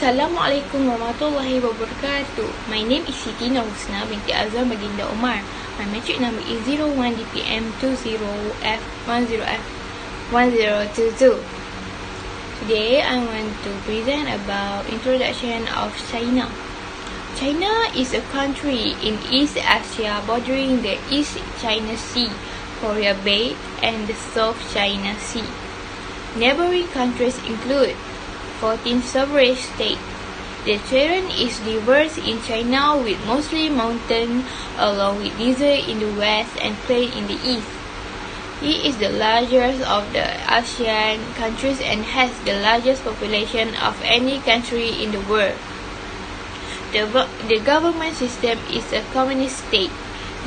Assalamualaikum warahmatullahi wabarakatuh. My name is Siti Nurhusna binti Azam Baginda Omar. My metric number is 01DPM20F10F1022. Today I want to present about introduction of China. China is a country in East Asia bordering the East China Sea, Korea Bay, and the South China Sea. Neighboring countries include 14 sovereign states. The terrain is diverse in China with mostly mountain along with desert in the west and plain in the east. It is the largest of the ASEAN countries and has the largest population of any country in the world. The government system is a communist state.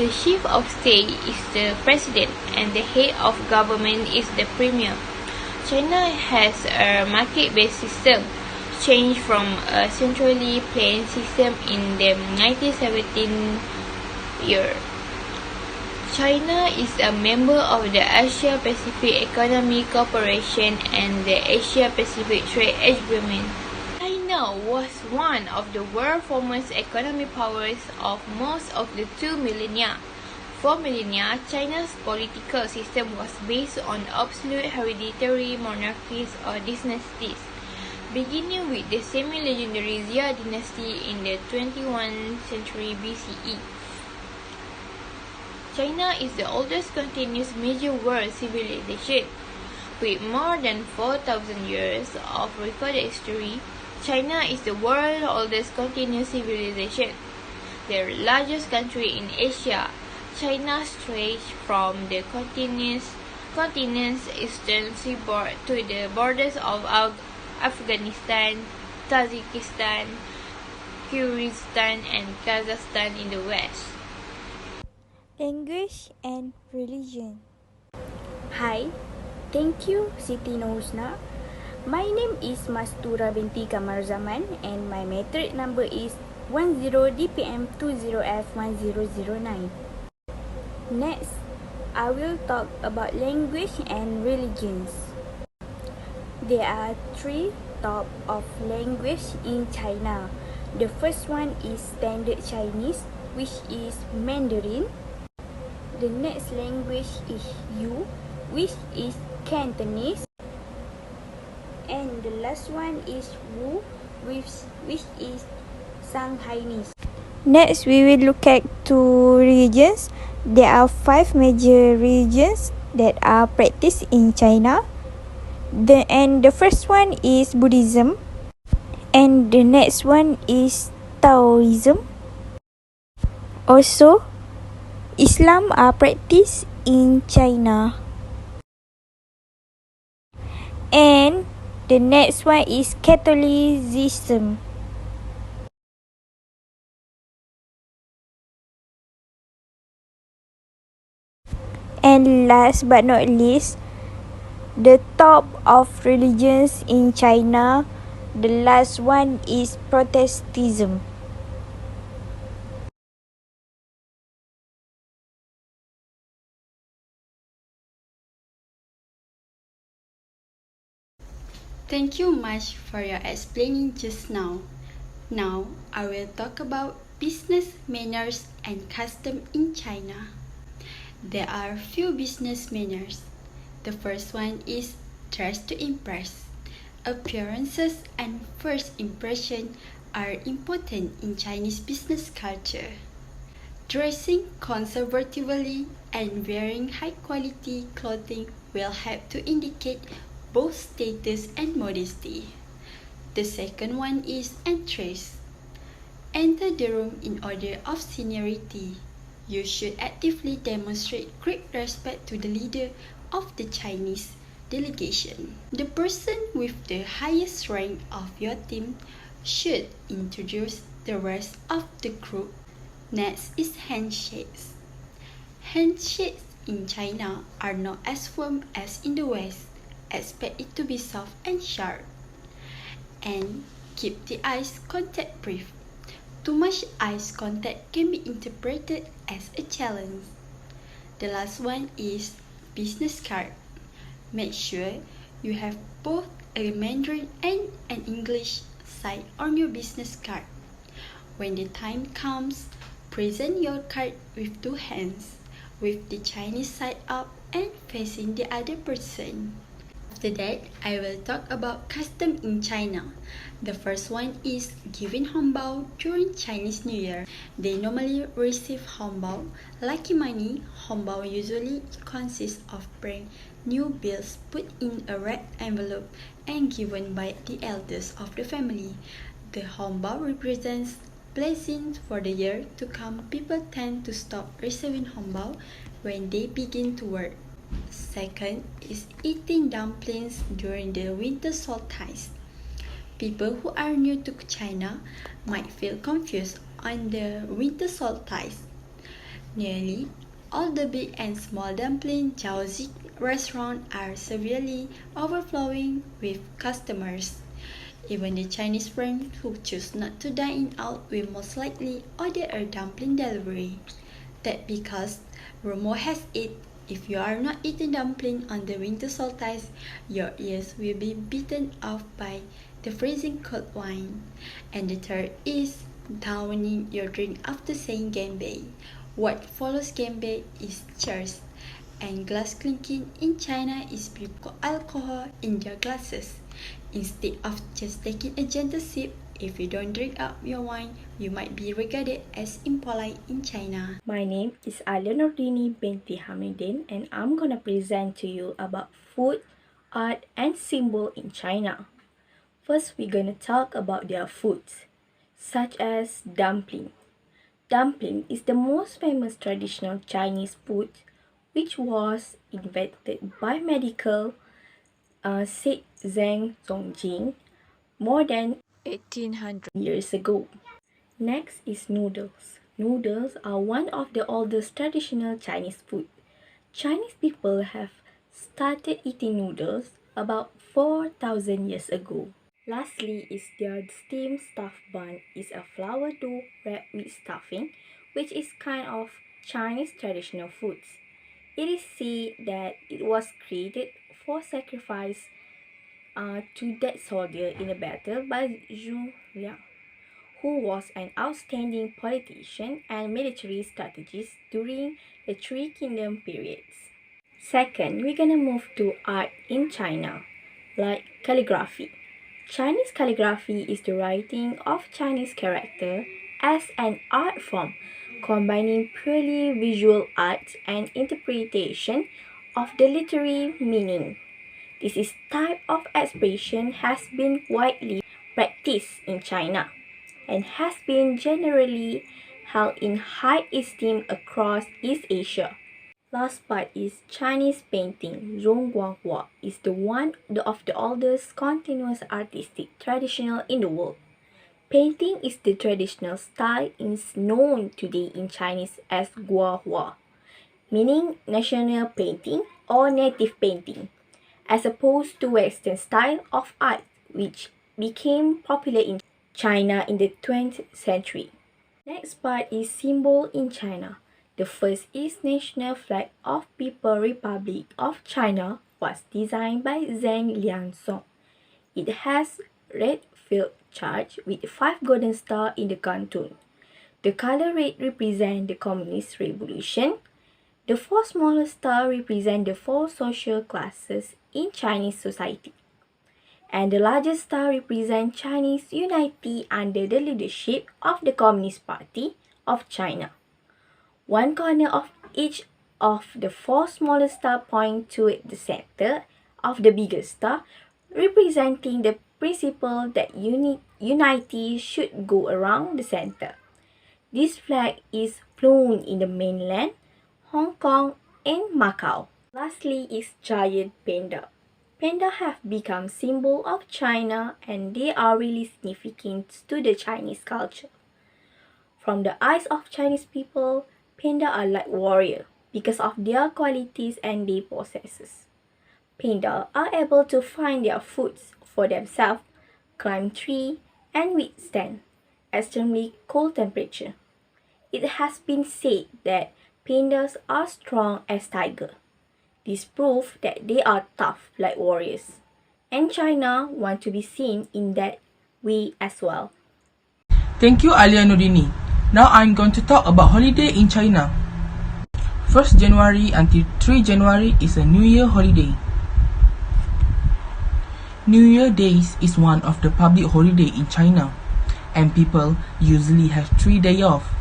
The chief of state is the president and the head of government is the premier. China has a market-based system, changed from a centrally planned system in the 1917 year. China is a member of the Asia-Pacific Economic Cooperation and the Asia-Pacific Trade Agreement. China was one of the world's foremost economic powers of most of the 2 millennia. For millennia, China's political system was based on absolute hereditary monarchies or dynasties, beginning with the semi-legendary Xia dynasty in the 21st century BCE. China is the oldest continuous major world civilization. With more than 4,000 years of recorded history, China is the world's oldest continuous civilization. The largest country in Asia, China stretches from the continent's eastern seaboard to the borders of Afghanistan, Tajikistan, Kyrgyzstan, and Kazakhstan in the west. Language and religion. Hi, thank you Siti Nurhusna. My name is Mastura binti Kamar Zaman and my metric number is 10DPM20F1009. Next, I will talk about language and religions. There are 3 types of language in China. The first one is Standard Chinese, which is Mandarin. The next language is Yu, which is Cantonese. And the last one is Wu, which is Shanghainese. Next, we will look at 2 religions. There are 5 major religions that are practiced in China. The first one is Buddhism, and the next one is Taoism. Also, Islam are practiced in China. And the next one is Catholicism. And last but not least, the top of religions in China, the last one is Protestantism. Thank you much for your explaining just now. Now, I will talk about business manners and custom in China. There are few business manners. The first one is dress to impress. Appearances and first impression are important in Chinese business culture. Dressing conservatively and wearing high-quality clothing will help to indicate both status and modesty. The second one is entrance. Enter the room in order of seniority. You should actively demonstrate great respect to the leader of the Chinese delegation. The person with the highest rank of your team should introduce the rest of the group. Next is handshakes. Handshakes in China are not as firm as in the West. Expect it to be soft and sharp. And keep the eye contact brief. Too much eye contact can be interpreted as a challenge. The last one is business card. Make sure you have both a Mandarin and an English side on your business card. When the time comes, present your card with two hands, with the Chinese side up and facing the other person. After that, I will talk about custom in China. The first one is giving hongbao during Chinese New Year. They normally receive hongbao, lucky money. Hongbao usually consists of brand new bills put in a red envelope and given by the elders of the family. The hongbao represents blessings for the year to come. People tend to stop receiving hongbao when they begin to work. Second is eating dumplings during the winter solstice. People who are new to China might feel confused on the winter solstice. Nearly all the big and small dumpling Jiaozi restaurants are severely overflowing with customers. Even the Chinese friends who choose not to dine out will most likely order a dumpling delivery. That because rumor has it, if you are not eating dumpling on the winter solstice, your ears will be beaten off by the freezing cold wine. And the third is downing your drink after saying Genbei. What follows Genbei is cheers, and glass clinking in China is people alcohol in their glasses. Instead of just taking a gentle sip, if you don't drink up your wine, you might be regarded as impolite in China. My name is Alia Nordini binti Hamidin, and I'm gonna present to you about food, art, and symbol in China. First, we're gonna talk about their foods, such as dumpling. Dumpling is the most famous traditional Chinese food, which was invented by medical Shi Zheng Zongjing more than 1800 years ago. Next is noodles. Noodles are one of the oldest traditional Chinese food. Chinese people have started eating noodles about 4,000 years ago. Lastly is their steamed stuffed bun. Is a flour dough wrapped with stuffing, which is kind of Chinese traditional foods. It is said that it was created for sacrifice to dead soldier in a battle by Zhu Liang, who was an outstanding politician and military strategist during the Three Kingdom periods. Second, we're gonna move to art in China, like calligraphy. Chinese calligraphy is the writing of Chinese character as an art form, combining purely visual art and interpretation of the literary meaning. This type of expression has been widely practiced in China and has been generally held in high esteem across East Asia. Last part is Chinese painting. Zhongguanghua is one of the oldest continuous artistic tradition in the world. Painting is the traditional style is known today in Chinese as Guahua, meaning national painting or native painting, as opposed to Western style of art, which became popular in China in the 20th century. Next part is symbol in China. The first is national flag of People's Republic of China was designed by Zhang Liansong. It has red field charge with 5 golden stars in the canton. The color red represents the Communist Revolution. The 4 smaller stars represent the 4 social classes in Chinese society. And the largest star represents Chinese unity under the leadership of the Communist Party of China. One corner of each of the 4 smaller stars point to the center of the biggest star, representing the principle that unity should go around the center. This flag is flown in the mainland, Hong Kong, and Macau. Lastly is giant panda. Panda have become symbol of China and they are really significant to the Chinese culture. From the eyes of Chinese people, panda are like warrior because of their qualities and they possesses. Panda are able to find their foods for themselves, climb tree, and withstand extremely cold temperature. It has been said that pandas are strong as tiger. This proves that they are tough like warriors. And China want to be seen in that we as well. Thank you, Alia Nurdini. Now I'm going to talk about holiday in China. 1st January until 3 January is a New Year holiday. New Year Days is one of the public holiday in China, and people usually have 3 days off.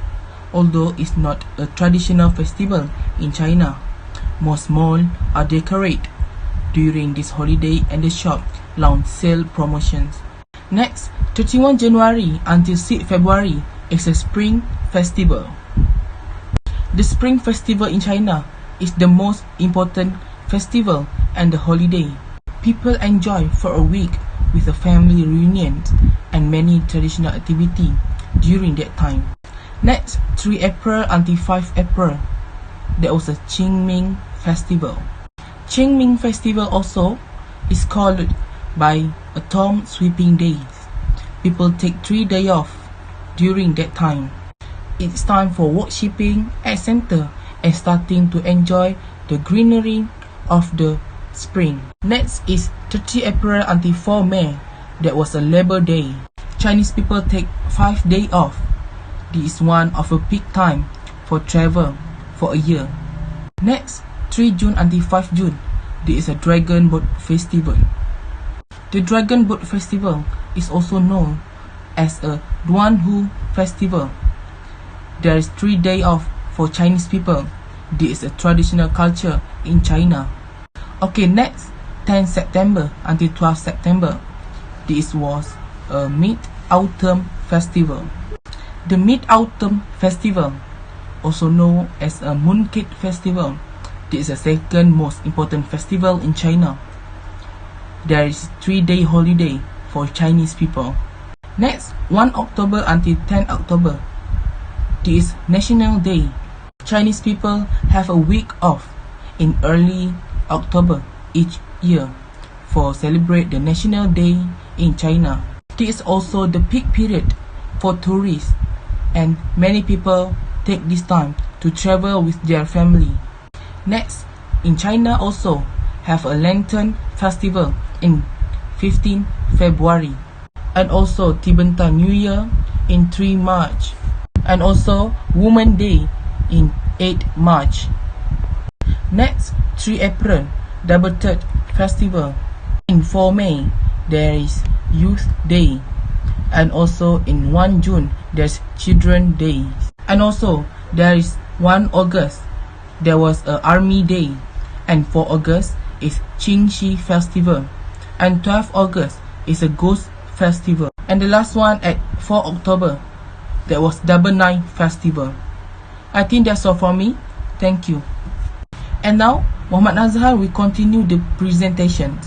Although it's not a traditional festival in China, most malls are decorated during this holiday and the shop launch sale promotions. Next, 31 January until 6 February is a Spring Festival. The Spring Festival in China is the most important festival and the holiday. People enjoy for a week with a family reunion and many traditional activities during that time. Next, 3 April until 5 April, there was a Qingming Festival. Qingming Festival also is called by a tomb sweeping days. People take 3 days off during that time. It's time for worshipping at center and starting to enjoy the greenery of the spring. Next is 30 April until 4 May. That was a Labor Day. Chinese people take 5 days off. This is one of a peak time for travel for a year. Next, 3 June until 5 June, there is a Dragon Boat Festival. The Dragon Boat Festival is also known as a Duanhu Festival. There is 3 days off for Chinese people. This is a traditional culture in China. Okay, next, 10 September until 12 September, this was a Mid-Autumn Festival. The Mid-Autumn Festival, also known as a Mooncake Festival, this is the second most important festival in China. There is 3-day holiday for Chinese people. Next, 1 October until 10 October, this is National Day. Chinese people have a week off in early October each year for celebrate the National Day in China. This is also the peak period for tourists, and many people take this time to travel with their family. Next, in China also have a Lantern Festival in 15 February, and also Tibetan New Year in 3 March, and also Women's Day in 8 March. Next, 3 April, Double Third Festival. In 4 May, there is Youth Day, and also in 1 June, there's Children's Day, and also there is 1 August, there was a Army Day, and 4 August is Qingxi Festival, and 12 August is a Ghost Festival, and the last one at 4 October, there was Double Nine Festival. I think that's all for me. Thank you. And now, Muhammad Nazhar will continue the presentation.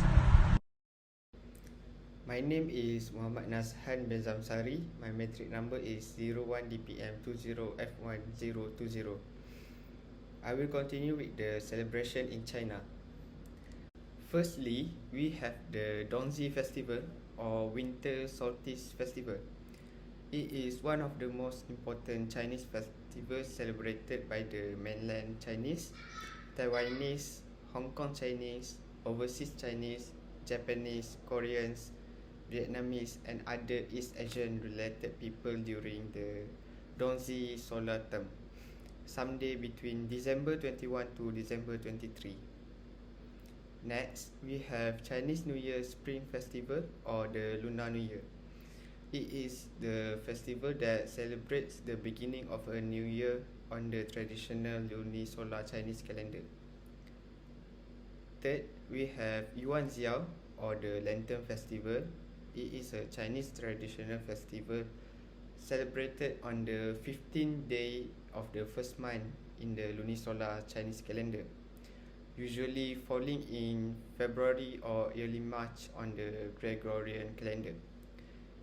My name is Muhammad Nazhan bin Zamsari. My metric number is 01DPM20F1020. I will continue with the celebration in China. Firstly, we have the Dongzhi Festival or Winter Solstice Festival. It is one of the most important Chinese festivals celebrated by the mainland Chinese, Taiwanese, Hong Kong Chinese, overseas Chinese, Japanese, Koreans, Vietnamese, and other East Asian related people during the Dongzhi solar term, someday between December 21 to December 23. Next, we have Chinese New Year Spring Festival or the Lunar New Year. It is the festival that celebrates the beginning of a new year on the traditional lunisolar Chinese calendar. Third, we have Yuan Xiao or the Lantern Festival. It is a Chinese traditional festival celebrated on the 15th day of the first month in the lunisolar Chinese calendar, usually falling in February or early March on the Gregorian calendar.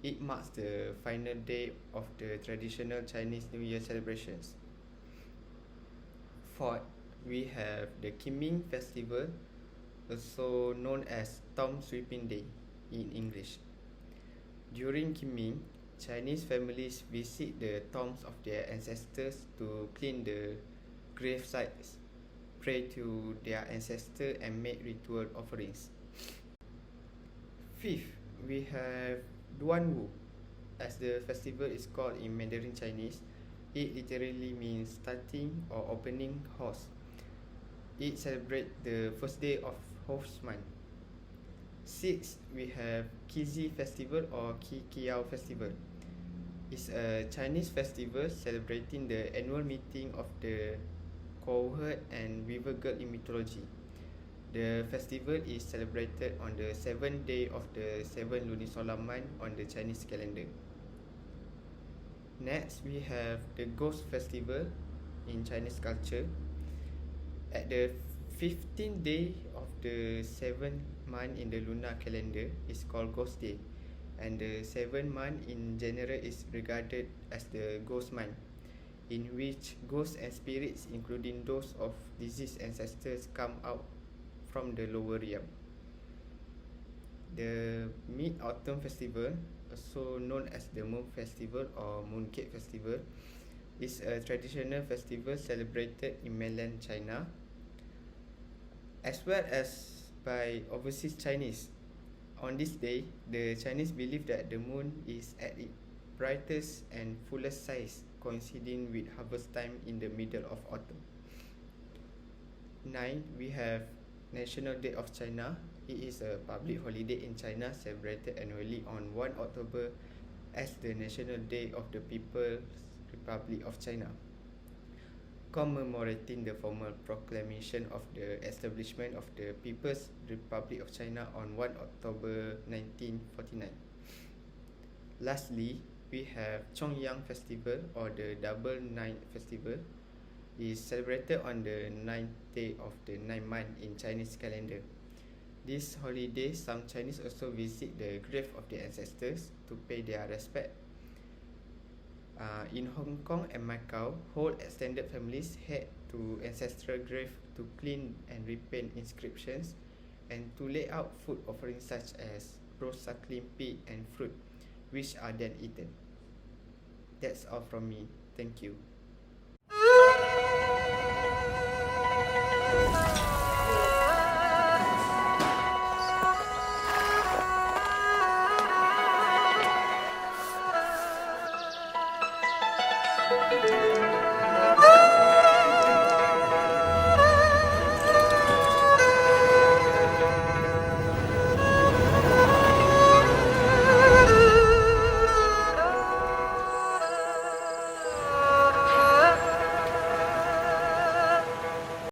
It marks the final day of the traditional Chinese New Year celebrations. Fourth, we have the Qingming Festival, also known as Tomb Sweeping Day in English. During Qingming, Chinese families visit the tombs of their ancestors to clean the grave sites, pray to their ancestors, and make ritual offerings. Fifth, we have Duanwu as the festival is called in Mandarin Chinese, it literally means starting or opening horse. It celebrates the first day of horse month. 6, we have Kizi Festival or Kikiao Festival. It's a Chinese festival celebrating the annual meeting of the cowherd and river girl in mythology. The festival is celebrated on the 7th day of the 7th lunisolar month on the Chinese calendar. Next, we have the Ghost Festival in Chinese culture. At the 15th day of the 7th month in the lunar calendar is called Ghost Day, and the 7th month in general is regarded as the Ghost month, in which ghosts and spirits, including those of deceased ancestors, come out from the lower realm. The Mid-Autumn Festival, also known as the Moon Festival or Mooncake Festival, is a traditional festival celebrated in mainland China, as well as by overseas Chinese. On this day, the Chinese believe that the moon is at its brightest and fullest size, coinciding with harvest time in the middle of autumn. 9, we have National Day of China. It is a public holiday in China celebrated annually on 1 October as the National Day of the People's Republic of China, commemorating the formal proclamation of the establishment of the People's Republic of China on 1 October 1949. Lastly, we have Chongyang Festival or the Double Night Festival. It is celebrated on the 9th day of the 9th month in Chinese calendar. This holiday, some Chinese also visit the grave of their ancestors to pay their respect. In Hong Kong and Macau, whole extended families head to ancestral grave to clean and repaint inscriptions and to lay out food offerings such as roast suckling pig and fruit, which are then eaten. That's all from me. Thank you.